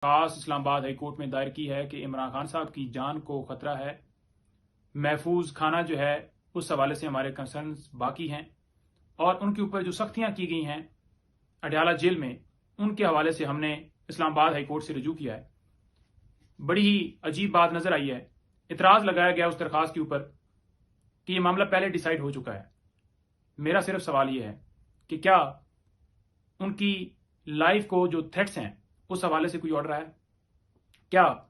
खास Islamabad high court में दायर की है कि इमरान खान साहब की जान को खतरा है। महफूज खाना जो है उस हवाले से हमारे कंसर्न्स बाकी हैं और उनके ऊपर जो सख्तियां की गई हैं अडयाला जेल में, उनके हवाले से हमने इस्लामाबाद हाई कोर्ट से रजू किया है। बड़ी ही अजीब बात नजर आई है। इतराज लगाया गया उस दरखास्त के ऊपर कि यह मामला पहले डिसाइड हो चुका है। मेरा सिर्फ सवाल यह है कि क्या उनकी लाइफ को जो थ्रेट्स हैं उस हवाले से कोई ऑर्डर आया? क्या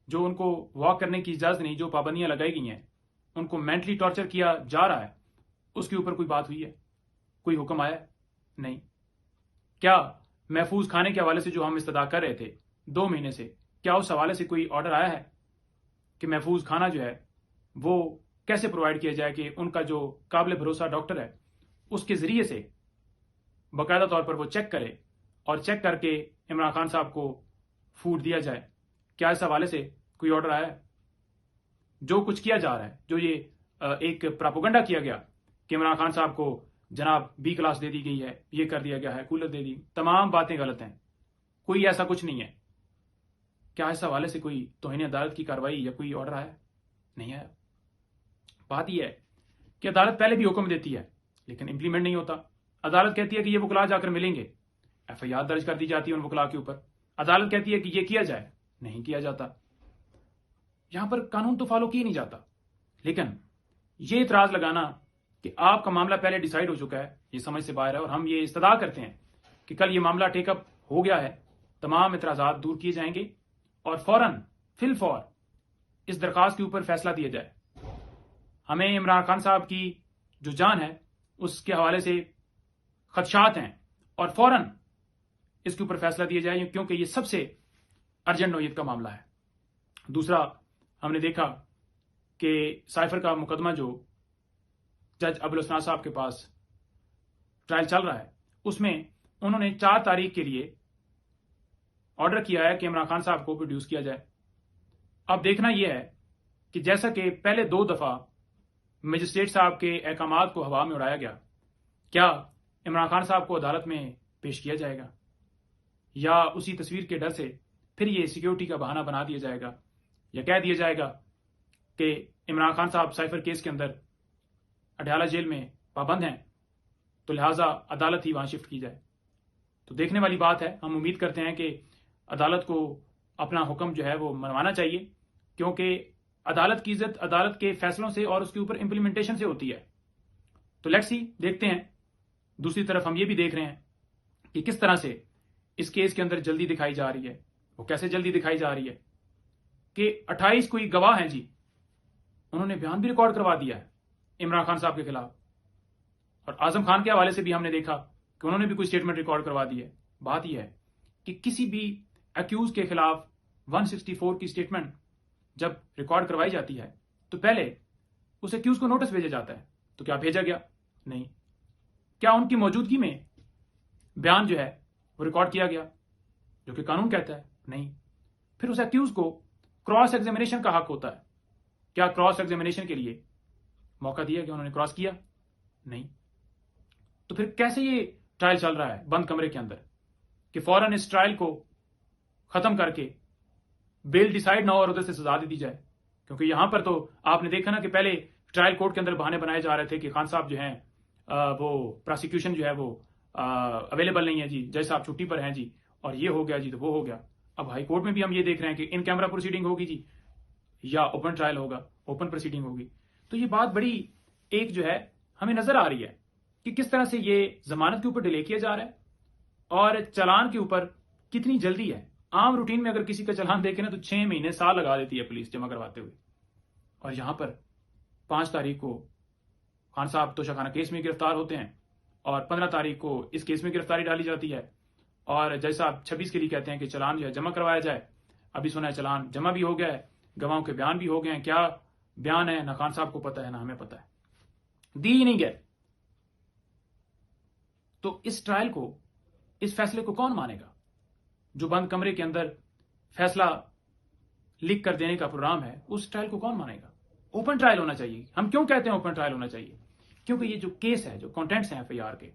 जो उनको वॉक करने की इजाजत नहीं, जो पाबंदियां लगाई गई हैं, उनको मेंटली टॉर्चर किया जा रहा है, उसके ऊपर कोई बात हुई है? कोई हुक्म आया? नहीं। क्या महफूज खाने के हवाले से जो हम इस्तदा कर रहे थे 2 महीने से, क्या उस हवाले से कोई ऑर्डर आया है कि महफूज खाना जो है वो कैसे प्रोवाइड किया जाए कि उनका जो काबिल भरोसा डॉक्टर है उसके जरिए से बाकायदा तौर पर वो चेक करे और चेक करके इमरान खान साहब को फूड दिया जाए? क्या इस हवाले से कोई ऑर्डर आया है? जो कुछ किया जा रहा है, जो ये एक प्रोपेगेंडा किया गया कि इमरान खान साहब को जनाब बी क्लास दे दी गई है, ये कर दिया गया है, कूलर दे दी, तमाम बातें गलत हैं। कोई ऐसा कुछ नहीं है। क्या इस हवाले से कोई तौहीन अदालत की कार्रवाई या कोई ऑर्डर आया? नहीं आया। बात यह है कि अदालत पहले भी हुक्म देती है लेकिन इंप्लीमेंट नहीं होता। अदालत कहती है कि ये वकला जाकर मिलेंगे, एफआईआर दर्ज कर दी जाती है उन वकला के ऊपर। अदालत कहती है कि ये किया जाए, नहीं किया जाता। यहां पर कानून तो फॉलो किया नहीं जाता। लेकिन ये इतराज लगाना कि आपका मामला पहले डिसाइड हो चुका है, ये समझ से बाहर है और हम ये इस्तदा करते हैं कि कल ये मामला टेकअप हो गया है, तमाम इतराजात दूर किए जाएंगे और फौरन फिलफौर इस दरखास्त के ऊपर फैसला दिया जाए। हमें इमरान खान साहब की जो जान है उसके हवाले से खदशात हैं और फौरन इसके ऊपर फैसला दिया जाए क्योंकि ये सबसे अर्जेंट नौयत का मामला है। दूसरा, हमने देखा कि साइफर का मुकदमा जो जज अबुल हसन साहब के पास ट्रायल चल रहा है, उसमें उन्होंने 4 तारीख के लिए ऑर्डर किया है कि इमरान खान साहब को प्रोड्यूस किया जाए। अब देखना यह है कि जैसा कि पहले 2 दफा मजिस्ट्रेट साहब के अहकामात को हवा में उड़ाया गया, क्या इमरान खान साहब को अदालत में पेश किया जाएगा या उसी तस्वीर के डर से फिर ये सिक्योरिटी का बहाना बना दिया जाएगा या कह दिया जाएगा कि इमरान खान साहब साइफर केस के अंदर अडयाला जेल में पाबंद हैं, तो लिहाजा अदालत ही वहां शिफ्ट की जाए। तो देखने वाली बात है। हम उम्मीद करते हैं कि अदालत को अपना हुक्म जो है वो मनवाना चाहिए क्योंकि अदालत की इज्जत अदालत के फैसलों से और उसके ऊपर इंप्लीमेंटेशन से होती है। तो लेट्स सी, देखते हैं। दूसरी तरफ हम ये भी देख रहे हैं कि किस तरह से इस केस के अंदर जल्दी दिखाई जा रही है। वो कैसे जल्दी दिखाई जा रही है कि 28 कोई गवाह हैं जी, उन्होंने बयान भी रिकॉर्ड करवा दिया है इमरान खान साहब के खिलाफ। और आजम खान के हवाले से भी हमने देखा कि उन्होंने भी कोई स्टेटमेंट रिकॉर्ड करवा दी है। बात यह है कि किसी भी अक्यूज के खिलाफ 164 की स्टेटमेंट जब रिकॉर्ड करवाई जाती है तो पहले उस अक्यूज को नोटिस भेजा जाता है। तो क्या भेजा गया? नहीं। क्या उनकी मौजूदगी में बयान जो है वो रिकॉर्ड किया गया जो कि कानून कहता है? नहीं। फिर उस अक्यूज को क्रॉस एग्जामिनेशन का हक होता है। क्या क्रॉस एग्जामिनेशन के लिए मौका दिया गया? उन्होंने क्रॉस किया? नहीं। तो फिर कैसे ये ट्रायल चल रहा है बंद कमरे के अंदर कि फौरन इस ट्रायल को खत्म करके बेल डिसाइड ना हो और उधर से सजा दे दी जाए? क्योंकि यहां पर तो आपने देखा ना कि पहले ट्रायल कोर्ट के अंदर बहाने बनाए जा रहे थे कि खान साहब जो हैं वो प्रोसिक्यूशन जो है वो अवेलेबल नहीं है जी, जज साहब छुट्टी पर हैं जी, और ये हो गया जी तो वो हो गया। अब हाई कोर्ट में भी हम ये देख रहे हैं कि इन कैमरा प्रोसीडिंग होगी जी या ओपन ट्रायल होगा, ओपन प्रोसीडिंग होगी। तो ये बात बड़ी एक जो है हमें नजर आ रही है कि किस तरह से ये जमानत के ऊपर डिले किया जा रहा है और चालान के ऊपर कितनी जल्दी है। आम रूटीन में अगर किसी का चालान देखे ना तो 6 महीने साल लगा देती है पुलिस जमा करवाते हुए, और यहां पर 5 तारीख को खान साहब तोशाखाना केस में गिरफ्तार होते हैं और 15 तारीख को इस केस में गिरफ्तारी डाली जाती है और जज साहब 26 के लिए कहते हैं कि चालान जो है जमा करवाया जाए। अभी सुना है चालान जमा भी हो गया है, गवाहों के बयान भी हो गए हैं। क्या बयान है ना खान साहब को पता है ना हमें पता है, दी ही नहीं गए। तो इस ट्रायल को, इस फैसले को कौन मानेगा? जो बंद कमरे के अंदर फैसला लिख कर देने का प्रोग्राम है, उस ट्रायल को कौन मानेगा? ओपन ट्रायल होना चाहिए। हम क्यों कहते हैं ओपन ट्रायल होना चाहिए? क्योंकि ये जो केस है, जो कंटेंट्स हैं एफआईआर के,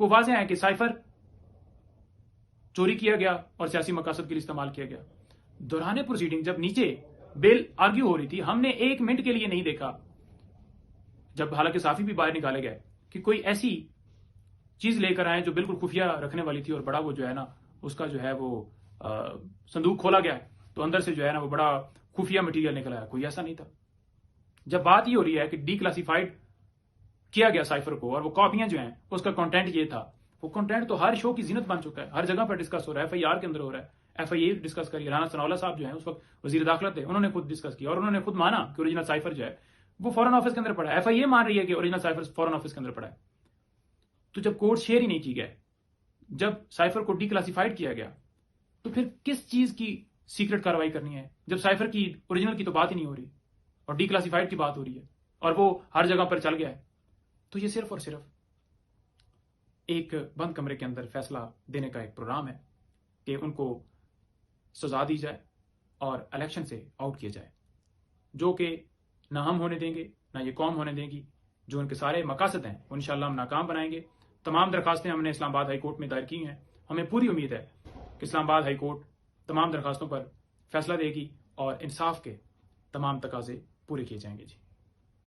वो वाज़ेह है कि साइफर चोरी किया गया और सियासी मकासद के लिए इस्तेमाल किया गया। दौरान प्रोसीडिंग जब नीचे बेल आर्ग्यू हो रही थी, हमने 1 मिनट के लिए नहीं देखा, जब हालांकि साफी भी बाहर निकाले गए, कि कोई ऐसी चीज लेकर आए जो बिल्कुल खुफिया रखने वाली थी, और बड़ा वो जो है ना उसका जो है वो संदूक खोला गया तो अंदर से जो है ना वो बड़ा खुफिया मटेरियल निकल आया। कोई ऐसा नहीं था। जब बात ये हो रही है कि डीक्लासिफाइड किया गया साइफर को, और वो कॉपियां जो हैं उसका कंटेंट ये था, वो कंटेंट तो हर शो की जीनत बन चुका है, हर जगह पर डिस्कस हो रहा है, FIR के अंदर हो रहा है, FIA डिस्कस करी। राना सनाउल्लाह साहब जो है उस वक्त वजीर दाखिला थे, उन्होंने खुद डिस्कस किया और उन्होंने खुद माना कि ओरिजिनल साइफर जो है वो फॉरेन ऑफिस के अंदर पड़ा है। FIA मान रही है कि ओरिजिनल साइफर फॉरेन ऑफिस के अंदर पड़ा है। तो जब कोड शेयर ही नहीं की गए, जब साइफर को डीक्लासिफाइड किया गया, तो फिर किस चीज की सीक्रेट कार्रवाई करनी है, जब साइफर की ओरिजिनल की तो बात ही नहीं हो रही और डीक्लासिफाइड की बात हो रही है और वो हर जगह पर चल गया है। तो ये सिर्फ और सिर्फ एक बंद कमरे के अंदर फैसला देने का एक प्रोग्राम है कि उनको सजा दी जाए और इलेक्शन से आउट किया जाए, जो कि ना हम होने देंगे ना ये कौम होने देगी। जो उनके सारे मकासद हैं वो इंशाअल्लाह हम नाकाम बनाएंगे। तमाम दरखास्तें हमने इस्लामाबाद हाई कोर्ट में दायर की हैं। हमें पूरी उम्मीद है कि इस्लामाबाद हाई कोर्ट तमाम दरखास्तों पर फैसला देगी और इंसाफ के तमाम तकाजे पूरे किए जाएंगे। जी।